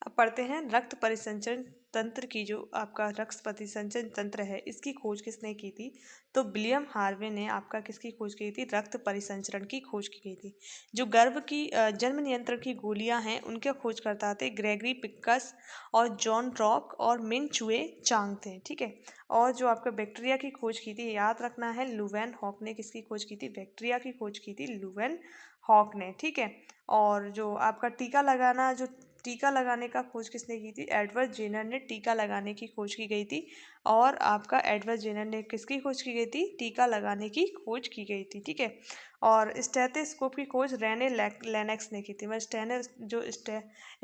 अब पढ़ते हैं रक्त परिसंचरण तंत्र की, जो आपका रक्त परिसंचरण तंत्र है इसकी खोज किसने की थी। तो विलियम हार्वे ने आपका किसकी खोज की थी, रक्त परिसंचरण की खोज की गई थी। जो गर्भ की जन्म नियंत्रण की गोलियां हैं उनके खोजकर्ता थे ग्रेगरी पिक्कस और जॉन रॉक और मिन चुए चांग थे। ठीक है। और जो आपका बैक्टीरिया की खोज की थी, याद रखना है, लुवेन हॉक ने किसकी खोज की थी, बैक्टीरिया की खोज की थी लुवेन हॉक ने। ठीक है। और जो आपका टीका लगाने का खोज किसने की थी, एडवर्ड जेनर ने टीका लगाने की खोज की गई थी। और आपका एडवर्ड जेनर ने किसकी खोज की गई थी, टीका लगाने की खोज की गई थी। ठीक है। और स्टेथोस्कोप की खोज रेने लेनेक्स ने की थी। मैं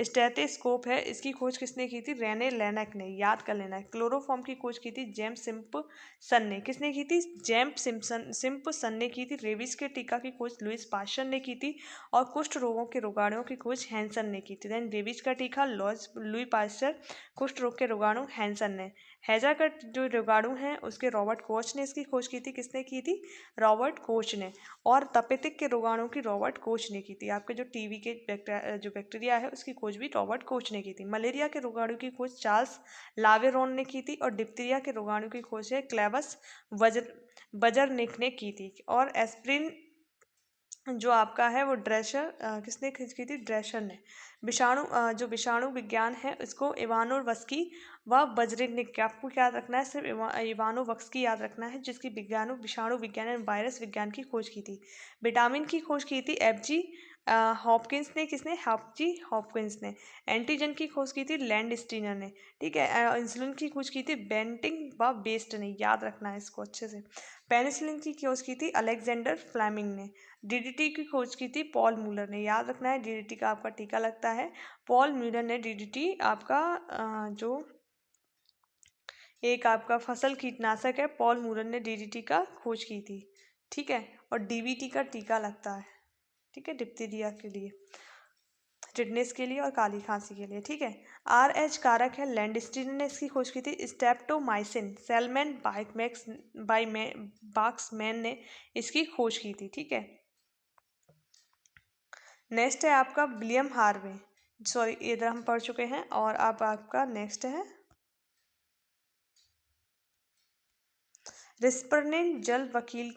स्टेथोस्कोप है इसकी खोज किसने की थी, रेने लेनेक ने, याद कर लेना है। क्लोरोफॉर्म की खोज की थी जेम्स सिम्पसन ने, किसने की थी, जेम्स सिम्पसन ने की थी। रेबीज के टीका की खोज लुइस पास्चर ने की थी। और कुष्ठ रोगों के रोगाणुओं की खोज हैंसन ने की थी। देन रेबीज का टीका लुई पास्चर, कुष्ठ रोग के रोगाणु हैंसन ने। हैजा का जो रोगाणु है उसके रॉबर्ट कोच ने इसकी खोज की थी। किसने की थी, रॉबर्ट कोच ने। और तपेदिक के रोगाणु की रॉबर्ट कोच ने की थी। आपके जो टीबी के जो बैक्टीरिया है उसकी खोज भी रॉबर्ट कोच ने की थी। मलेरिया के रोगाणु की खोज चार्ल्स लावेरोन ने की थी। और डिप्थीरिया के रोगाणु की खोज है क्लेवस बजरनिक ने की थी। और एस्प्रिन जो आपका है वो ड्रेशर किसने खोज की थी, ड्रेशर ने। जो विषाणु विज्ञान है इसको इवानोवस्की व बजरिनिक, आपको याद रखना है, सिर्फ इवानोवस्की याद रखना है, जिसकी विषाणु विज्ञान एवं वायरस विज्ञान की खोज की थी। विटामिन की खोज की थी एफजी हॉपकिंस ने, किसने, एफजी हॉपकिंस ने। एंटीजन की खोज की थी लैंडस्टीनर ने। ठीक है। इंसुलिन की खोज की थी बेंटिंग व बेस्ट ने, याद रखना है इसको अच्छे से। पेनिसिलिन की खोज की थी अलेक्जेंडर फ्लेमिंग ने। डीडीटी की खोज की थी पॉल मूलर ने, याद रखना है, डीडीटी का आपका टीका लगता है। पॉल मूलर ने डीडीटी आपका जो एक आपका फसल कीटनाशक है, पॉल मूलर ने डीडीटी का खोज की थी। ठीक है। और डीबीटी का टीका लगता है। ठीक है, डिप्थीरिया के लिए, टिटनेस के लिए और काली खांसी के लिए। ठीक है। RH कारक है, लैंडस्टीनर ने इसकी खोज की थी। स्टेप्टोमाइसिन सेलमैन बाक्समैन ने इसकी खोज की थी। ठीक है। नेक्स्ट है आपका विलियम हार्वे, सॉरी इधर हम पढ़ चुके हैं। और अब आपका नेक्स्ट है रिस्परनेन जल वकील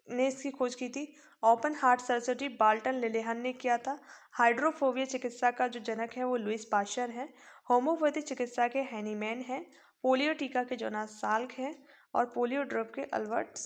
ने इसकी खोज की थी। ओपन हार्ट सर्जरी बाल्टन लिलेहन ने किया था। हाइड्रोफोबिया चिकित्सा का जो जनक है वो लुइस पाश्चर है। होम्योपैथी चिकित्सा के हैनीमैन है। पोलियो टीका के जोनास साल्क है। और पोलियो ड्रॉप के अल्बर्ट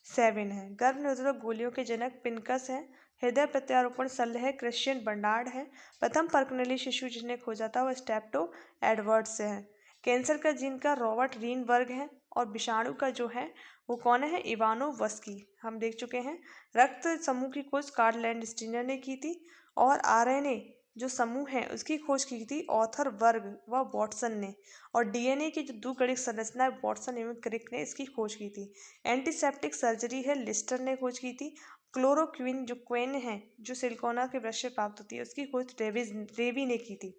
सेविन है। गर्भ निरोधक गोलियों के जनक पिनकस है। हृदय प्रत्यारोपण सल्ह क्रिश्चियन बर्नार्ड है। प्रथम पर्कनली शिशु जिसने खोजा था वो स्टेप्टो एडवर्ड्स है। कैंसर का जीन का रॉबर्ट रीनबर्ग है। और विषाणु का जो है वो कौन है, इवानोवस्की, हम देख चुके हैं। रक्त समूह की खोज कार्ल लैंडस्टीनर ने की थी। और RNA जो समूह है उसकी खोज की थी ऑथर वर्ग व वॉटसन ने। और DNA की जो द्विगणित संरचना है वॉटसन एवं क्रिक ने इसकी खोज की थी। एंटीसेप्टिक सर्जरी है, लिस्टर ने खोज की थी। क्लोरोक्विन जो क्वेन है जो सिलिकोना के वृक्ष से प्राप्त होती है उसकी खोज रेवी ने की थी।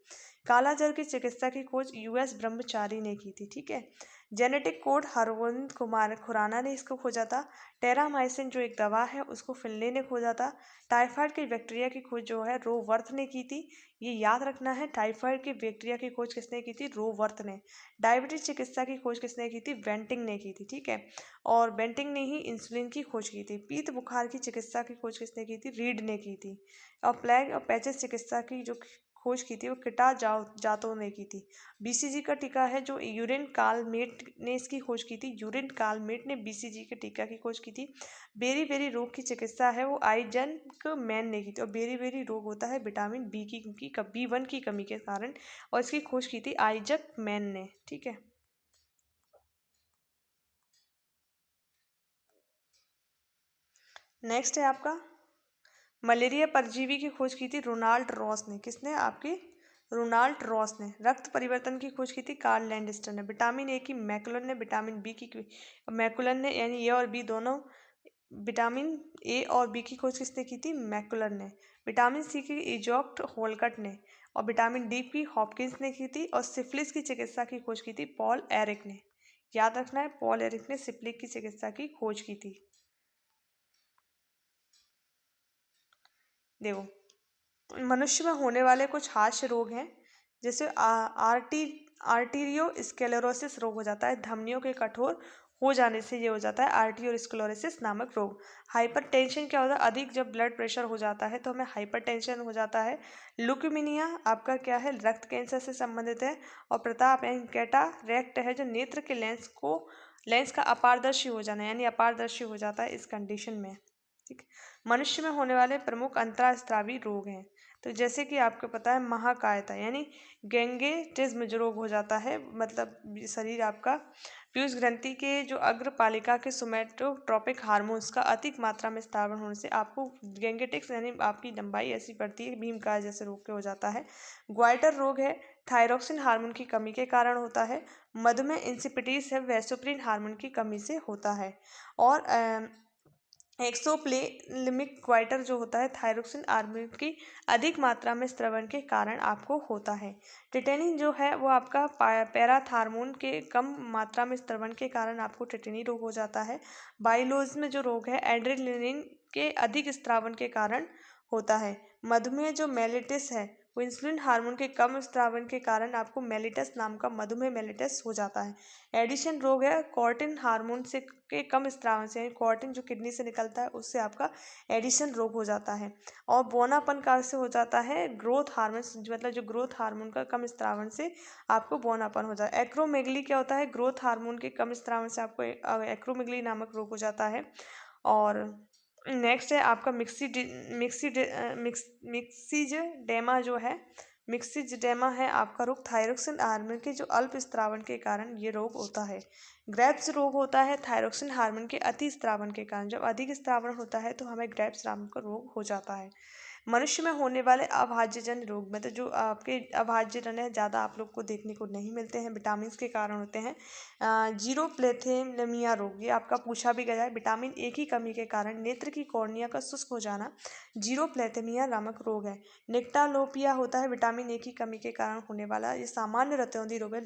कालाजार की चिकित्सा की खोज US ब्रह्मचारी ने की थी। ठीक है। जेनेटिक कोड हरविंद कुमार खुराना ने इसको खोजा था। टेरामाइसिन जो एक दवा है उसको फिनले ने खोजा था। टाइफाइड के बैक्टीरिया की खोज जो है रोवर्थ ने की थी। ये याद रखना है, टाइफाइड के बैक्टीरिया की खोज किसने की थी, रोवर्थ ने। डायबिटीज चिकित्सा की खोज किसने की थी, बेंटिंग ने की थी। ठीक है। और बेंटिंग ने ही इंसुलिन की खोज की थी। पीत बुखार की चिकित्सा की खोज किसने की थी, रीड ने की थी। और प्लेग और पैचेस चिकित्सा की जो खोज की थी वो किटा जातो ने की थी। BCG का टीका है जो यूरिन कालमेट ने इसकी खोज की थी। यूरिन कालमेट ने BCG के टीका की खोज की थी। बेरी बेरी रोग की चिकित्सा है वो आइजक मैन ने की थी। और बेरी बेरी रोग होता है विटामिन B1 की कमी के कारण, और इसकी खोज की थी आइजक मैन ने। ठीक है। नेक्स्ट है आपका मलेरिया परजीवी की खोज की थी रोनाल्ड रॉस ने। किसने, आपकी रोनाल्ड रॉस ने। रक्त परिवर्तन की खोज की थी कार्ल लैंडस्टर ने। विटामिन A की मैकुलन ने, विटामिन B की मैकुलन ने, यानी A और B दोनों, विटामिन A और B की खोज किसने की थी, मैकुलन ने। विटामिन C की इजॉक्ट होलकट ने। और विटामिन D की हॉपकिंस ने की थी। और सिफिलिस की चिकित्सा की खोज की थी पॉल एरिक ने। याद रखना है, पॉल एरिक ने सिफिलिस की चिकित्सा की खोज की थी। देखो मनुष्य में होने वाले कुछ हास्य रोग हैं, जैसे आर्टीरियोस्क्लेरोसिस रोग हो जाता है, धमनियों के कठोर हो जाने से ये हो जाता है आर्टियोस्क्लेरोसिस नामक रोग। हाइपरटेंशन क्या होता है, अधिक जब ब्लड प्रेशर हो जाता है तो हमें हाइपरटेंशन हो जाता है। ल्यूकेमिया आपका क्या है, रक्त कैंसर से संबंधित है। और प्रताप यानी कैटारेक्ट है, जो नेत्र के लेंस का अपारदर्शी हो जाना यानी अपारदर्शी हो जाता है इस कंडीशन में। ठीक। मनुष्य में होने वाले प्रमुख अंतःस्रावी रोग हैं, तो जैसे कि आपको पता है महाकायता यानी गैंगेटिज्म जो रोग हो जाता है, मतलब शरीर आपका पीयूष ग्रंथि के जो अग्रपालिका के सोमैटोट्रोपिक हार्मोन्स का अधिक मात्रा में स्रावन होने से आपको गैंगेटिक्स यानी आपकी लंबाई ऐसी बढ़ती है, भीमकाय जैसे रोग के हो जाता है। ग्वाइटर रोग है, थायरोक्सिन हार्मोन की कमी के कारण होता है। मधुमेह इंसिपिटीस है, वैसोप्रिन हार्मोन की कमी से होता है। और एक्सोप्लेमिक क्वाइटर जो होता है थायरोक्सिन हार्मोन की अधिक मात्रा में स्रवण के कारण आपको होता है। टिटेनी जो है वो आपका पैराथार्मोन के कम मात्रा में स्रवण के कारण आपको टिटेनी रोग हो जाता है। बाइलोज्म जो रोग है एड्रेनलिन के अधिक स्रावन के कारण होता है। मधुमेह जो मेलिटस है वो इंसुलिन हार्मोन के कम स्रावन के कारण आपको मेलिटस नाम का मधुमेह मेलिटस हो जाता है। एडिशन रोग है, कॉर्टिन हार्मोन से के कम स्रावन से, कॉर्टिन जो किडनी से निकलता है उससे आपका एडिशन रोग हो जाता है। और बौनापन का से हो जाता है ग्रोथ हार्मोन, मतलब जो ग्रोथ हार्मोन का कम स्रावन से आपको बौनापन हो जाता है। एक्रोमेगली क्या होता है, ग्रोथ हार्मोन के कम स्रावन से आपको एक्रोमेगली नामक रोग हो जाता है। और नेक्स्ट है आपका मिक्सिज डेमा जो है, मिक्सिजडेमा है आपका रोग थायरोक्सिन हार्मोन के जो अल्प स्रावन के कारण ये रोग होता है। ग्रेव्स रोग होता है थायरोक्सिन हार्मोन के अति स्रावन के कारण, जब अधिक स्रावन होता है तो हमें ग्रेव्स नाम का रोग हो जाता है। मनुष्य में होने वाले अभाज्यजन्य रोग में तो जो आपके अभाज्यजन है ज़्यादा आप लोग को देखने को नहीं मिलते हैं, विटामिन के कारण होते हैं। जीरोप्लेथेमिया रोग, ये आपका पूछा भी गया है, विटामिन ए की कमी के कारण नेत्र की कॉर्निया का शुष्क हो जाना जीरोप्लेथेमिया नामक रोग है। निक्टालोपिया होता है विटामिन ए की कमी के कारण होने वाला, ये सामान्य रतौंधी रोग है,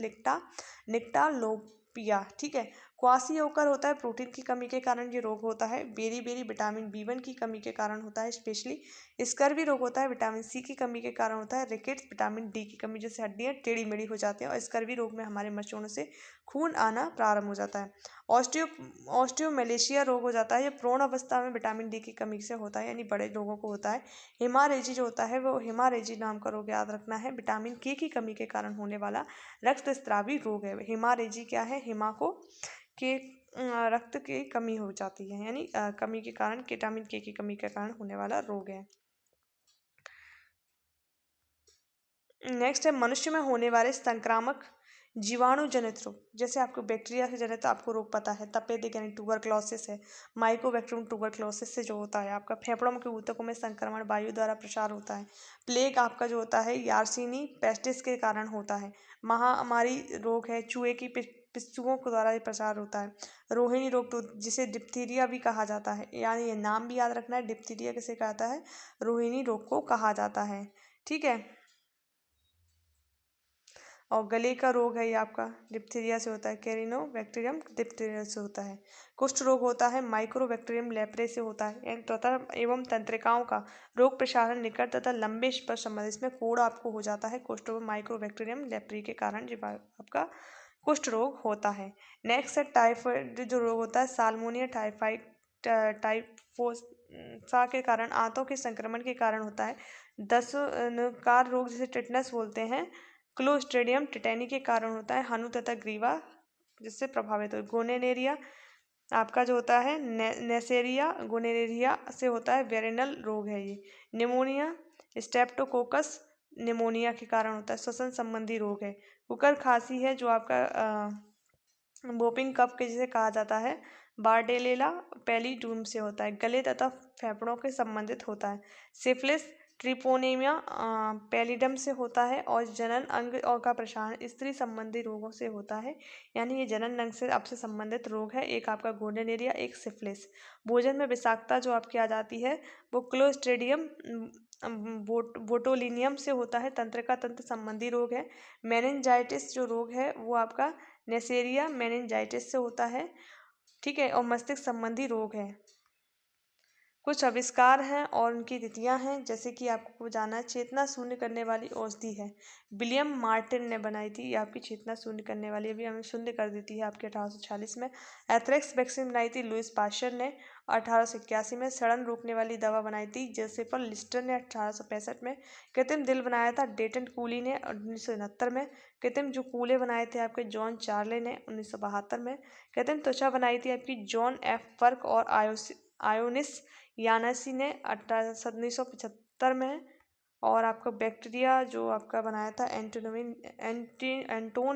निक्टालोपिया। ठीक है। क्वासियोकर होता है प्रोटीन की कमी के कारण ये रोग होता है। बेरी विटामिन बी1 की कमी के कारण होता है स्पेशली। स्कर्वी रोग होता है विटामिन सी की कमी के कारण होता है। रिकेट्स विटामिन डी की कमी, जैसे हड्डियाँ टेढ़ी मेढ़ी हो जाती हैं, और स्कर्वी रोग में हमारे मसूड़ों से खून आना प्रारंभ हो जाता है। ऑस्टियोमेलेशिया रोग हो जाता है, ये प्रौढ़ अवस्था में विटामिन डी की कमी से होता है, यानी बड़े लोगों को होता है। हेमारेजी जो होता है वो हेमारेजी नाम का रोग याद रखना है, विटामिन के की कमी के कारण होने वाला रक्तस्रावी रोग है। हेमारेजी क्या है, हेमा को के रक्त की कमी हो जाती है, यानी कमी के कारण, विटामिन के की कमी के कारण होने वाला रोग है। नेक्स्ट है मनुष्य में होने वाले संक्रामक जीवाणु जनित रोग, जैसे आपको बैक्टीरिया से जनित आपको रोग पता है, तपेदिक यानी ट्यूबरक्लोसिस है, माइकोबैक्टीरियम ट्यूबरक्लोसिस से जो होता है आपका फेफड़ों के ऊतकों में संक्रमण वायु द्वारा प्रसार होता है। प्लेग आपका जो होता है यार्सीनी पेस्टिस के कारण होता है। महामारी रोग है, चूहे की पिस्सुओं के द्वारा ये प्रसार होता है। रोहिणी रोग तो जिसे डिप्थीरिया भी कहा जाता है, यानी ये नाम भी याद रखना है, डिप्थीरिया किसे कहता है, रोहिणी रोग को कहा जाता है। ठीक है। और गले का रोग है ये आपका डिप्थीरिया से होता है, कैरिनोबैक्टीरियम डिप्थीरिया से होता है। कुष्ठ रोग होता है माइक्रोबैक्टीरियम लेप्रे से होता है। त्वचा एवं तंत्रिकाओं का रोग प्रसारण निकट तथा लंबे पर संबंध, इसमें फोड़ आपको हो जाता है कुष्ठ रोग माइक्रोबैक्टीरियम लेप्री के कारण जो आपका कुष्ठ रोग होता है। नेक्स्ट है टाइफाइड जो रोग होता है, साल्मोनिया टाइफाइड टाइफोसा के कारण, आंतों के संक्रमण के कारण होता है। दस्तकार रोग जिसे टिटनस बोलते हैं, क्लोस्ट्रिडियम टिटेनी के कारण होता है। हनु तथा ग्रीवा जिससे प्रभावित हो। गोनेरिया आपका जो होता है नेसेरिया गोनेरिया से होता है, वेरिनल रोग है ये। निमोनिया स्टेप्टोकोकस निमोनिया के कारण होता है, श्वसन संबंधी रोग है। कुकर खांसी है जो आपका बोपिंग कफ के जिसे कहा जाता है, बार्डेलेला पैलिडूम से होता है, गले तथा फेफड़ों के संबंधित होता है। सिफिलिस ट्रिपोनेमिया पैलिडम से होता है, और जनन अंग और का प्रसारण स्त्री संबंधी रोगों से होता है, यानी ये जनन अंग से आपसे संबंधित रोग है। एक आपका गोनेरिया, एक सिफिलिस। भोजन में विषाक्तता जो आपकी आ जाती है वो क्लोस्ट्रिडियम बोटोलिनियम से होता है, तंत्रिका तंत्र संबंधी रोग है। मेनिनजाइटिस जो रोग है वो आपका नेसेरिया मेनिनजाइटिस से होता है। ठीक है। और मस्तिष्क संबंधी रोग है। कुछ आविष्कार हैं और उनकी तिथियां हैं, जैसे कि आपको जाना है, चेतना शून्य करने वाली औषधि है, विलियम मार्टिन ने बनाई थी। ये आपकी चेतना शून्य करने वाली, अभी हमें शून्य कर देती है आपके 1846 में। एथ्रेक्स वैक्सीन बनाई थी लुइस पाश्चर ने 1881 में। सड़न रोकने वाली दवा बनाई थी जोसेफ लिस्टर ने 1865 में। कृत्रिम दिल बनाया था डेटन कूली ने 1969 में। कृत्रिम जो कूले बनाए थे आपके जॉन चार्ले ने 1972 में। कृत्रिम त्वचा बनाई थी आपकी जॉन एफ वर्क और आयोनिस यानासी ने 1975 में। और आपका बैक्टीरिया जो आपका बनाया था Anton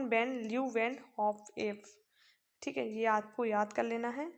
van Leeuwenhoek एफ। ठीक है, ये आपको याद कर लेना है।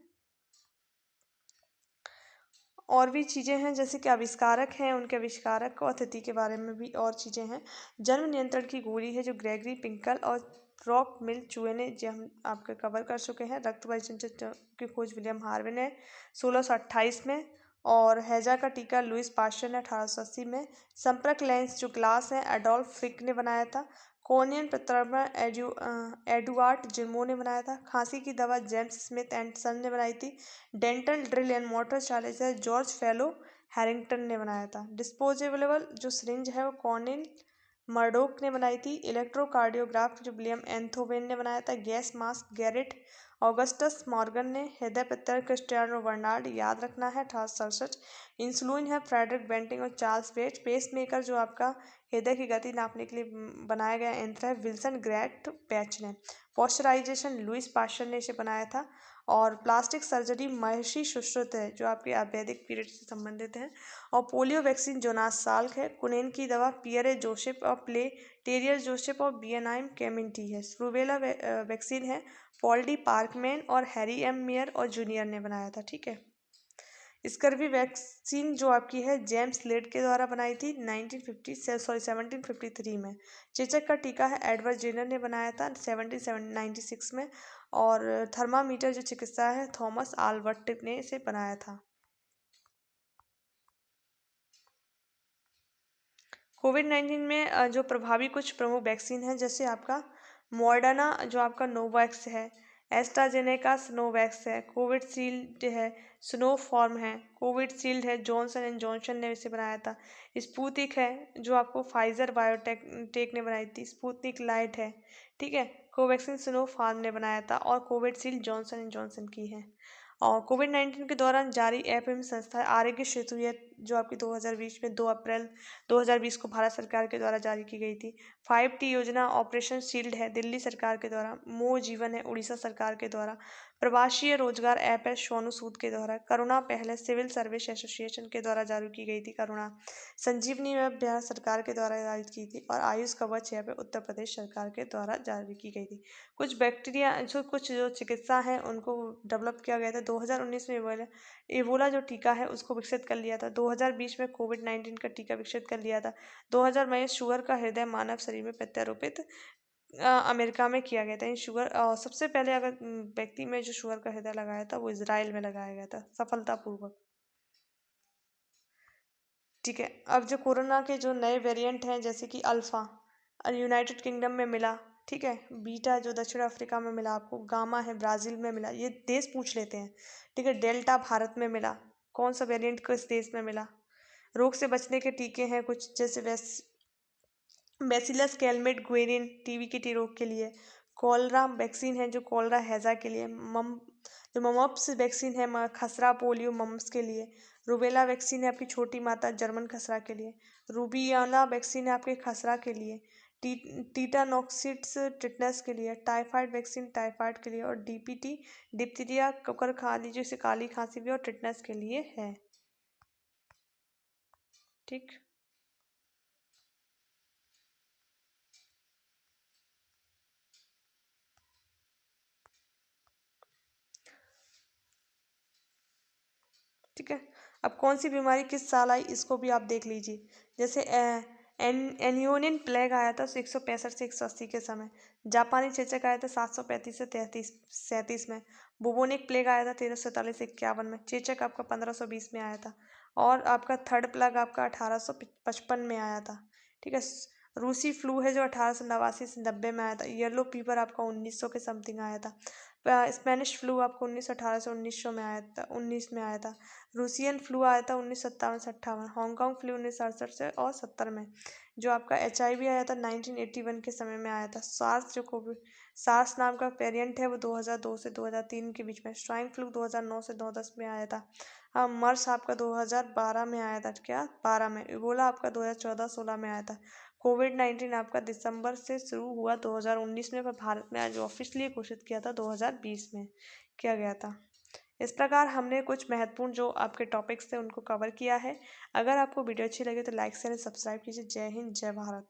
और भी चीज़ें हैं, जैसे कि आविष्कारक हैं, उनके आविष्कारक और तिथि के बारे में भी और चीज़ें हैं। जन्म नियंत्रण की गोली है जो ग्रेगरी पिंकल और रॉक मिल चूहे ने, जो हम आपके कवर कर चुके हैं। रक्त परिसंचरण की खोज विलियम हार्वे ने 1628 में। और हैजा का टीका लुइस पाश्चर ने 1880 में। संपर्क लेंस जो ग्लास है एडोल्फ फिक ने बनाया था। कॉर्नियन प्रत्यारोपण एडुआर्ड जिर्मो ने बनाया था। खांसी की दवा जेम्स स्मिथ एंड सन ने बनाई थी। Dental drill and motor charger George Fellows Harrington ने बनाया था। डिस्पोजेबल जो सिरिंज है वो कॉर्निल मर्डोक ने बनाई थी। इलेक्ट्रोकार्डियोग्राफ जो विलियम एंथोवेन ने बनाया था। Gas mask Garrett Augustus Morgan ने। हृदय प्रत्यारोपण क्रिस्टियानो बर्नार्ड, याद रखना है 1867। इंसुलिन है फ्रेडरिक बेंटिंग और चार्ल्स वेट। पेस मेकर जो आपका हृदय की गति नापने के लिए बनाया गया यंत्र है विल्सन ग्रेट पैच ने। पॉस्चराइजेशन लुइस पाश्चर ने इसे बनाया था। और प्लास्टिक सर्जरी महर्षि सुश्रुत है जो आपके वैदिक पीरियड से संबंधित है। और पोलियो वैक्सीन जोनास साल्क है। कुनेन की दवा पियरे जोसेफ और प्ले टेरियर जोसेफ और बियनाइम केमिंटी है। रूबेला वैक्सीन है पॉल डी पार्कमैन और हैरी एम मेयर और जूनियर ने बनाया था। ठीक है, स्कर्वी वैक्सीन जो आपकी है जेम्स लेड के द्वारा बनाई थी 1753 में। चेचक का टीका है एडवर्ड जेनर ने बनाया था 1796 में। और थर्मामीटर जो चिकित्सा है थॉमस आल्बर्ट ने इसे बनाया था। कोविड-19 में जो प्रभावी कुछ प्रमुख वैक्सीन है, जैसे आपका मॉडर्ना जो आपका नोवैक्स है, एस्ट्राजेनेका स्नोवैक्स है, कोविडशील्ड है, स्नोफॉर्म है, कोविडशील्ड है, जॉनसन एंड जॉनसन ने इसे बनाया था। स्पुतनिक है जो आपको फाइजर बायोटेक टेक ने बनाई थी। स्पुतनिक लाइट है। ठीक है, कोवैक्सीन स्नोफार्म ने बनाया था और कोविडशील्ड जॉनसन एंड जॉनसन की है। और कोविड-19 के दौरान जारी ऐप एवं संस्था आरोग्य सेतु ये जो आपकी 2020 में 2 अप्रैल 2020 को भारत सरकार के द्वारा जारी की गई थी। 5T योजना ऑपरेशन शील्ड है दिल्ली सरकार के द्वारा। मोह जीवन है उड़ीसा सरकार के द्वारा। प्रवासीय रोजगार ऐप है सोनू सूद के द्वारा। करुणा पहले सिविल सर्विस एसोसिएशन के द्वारा जारी की गई थी। करुणा संजीवनी ऐप बिहार सरकार के द्वारा जारी की थी। और आयुष कवच ऐप उत्तर प्रदेश सरकार के द्वारा जारी की गई थी। कुछ बैक्टीरिया जो कुछ जो चिकित्सा है उनको डेवलप किया गया था 2019 में। इबोला जो टीका है उसको विकसित कर लिया था। 2020 में कोविड-19 का टीका विकसित कर लिया था। 2000 में शुगर का हृदय मानव शरीर में प्रत्यारोपित अमेरिका में किया गया था। इन शुगर सबसे पहले अगर व्यक्ति में जो शुगर का हृदय लगाया था वो इजराइल में लगाया गया था सफलतापूर्वक। ठीक है, अब जो कोरोना के जो नए वेरिएंट हैं, जैसे कि अल्फा यूनाइटेड किंगडम में मिला। ठीक है, बीटा जो दक्षिण अफ्रीका में मिला आपको। गामा है ब्राज़ील में मिला। ये देश पूछ लेते हैं। ठीक है, डेल्टा भारत में मिला। कौन सा वेरिएंट किस देश में मिला। रोग से बचने के टीके हैं कुछ, जैसे बैसिलस कैलमेट ग्वेरिन टीबी के टी रोग के लिए। कॉलरा वैक्सीन है जो कॉलरा हैजा के लिए। जो ममप्स वैक्सीन है खसरा पोलियो मम्स के लिए। रूबेला वैक्सीन है आपकी छोटी माता जर्मन खसरा के लिए। रूबियाला वैक्सीन है आपके खसरा के लिए। टीटानॉक्सिड्स टिटनस के लिए। टाइफाइड वैक्सीन टाइफाइड के लिए। और डीपीटी डिप्थीरिया ककर खाली जैसे काली खांसी भी और टिटनस के लिए है। ठीक ठीक है, अब कौन सी बीमारी किस साल आई इसको भी आप देख लीजिए। जैसे एनियोनियन प्लेग आया था 165 से 180 के समय। जापानी चेचक आया था 735 से 37 में। बुबोनिक प्लेग आया था 1347 से 51 में। चेचक आपका 1520 में आया था। और आपका थर्ड प्लेग आपका 1855 में आया था। ठीक है, रूसी फ्लू है जो 1889 से 90 में आया था। येलो फीवर आपका 1900 के समथिंग आया था। स्पेनिश फ्लू आपको 1918 से 1900 में आया था, 19 में आया था। रूसियन फ्लू आया था 1957 से 58। हांगकांग फ्लू 1968 से और 70 में। जो आपका HIV आया था 1981 के समय में आया था। सार्स जो कोविड सार्स नाम का वेरिएंट है वो 2002 से 2003 के बीच में। स्वाइन फ्लू 2009 से 2010 में आया था। हाँ, मर्स आपका 2012 में आया था। क्या 12 में। इबोला आपका 2014-16 में आया था। कोविड-19 आपका दिसंबर से शुरू हुआ 2019 में, पर भारत में आज ऑफिशियली घोषित किया था 2020 में किया गया था। इस प्रकार हमने कुछ महत्वपूर्ण जो आपके टॉपिक्स थे उनको कवर किया है। अगर आपको वीडियो अच्छी लगे तो लाइक शेयर सब्सक्राइब कीजिए। जय हिंद, जय भारत।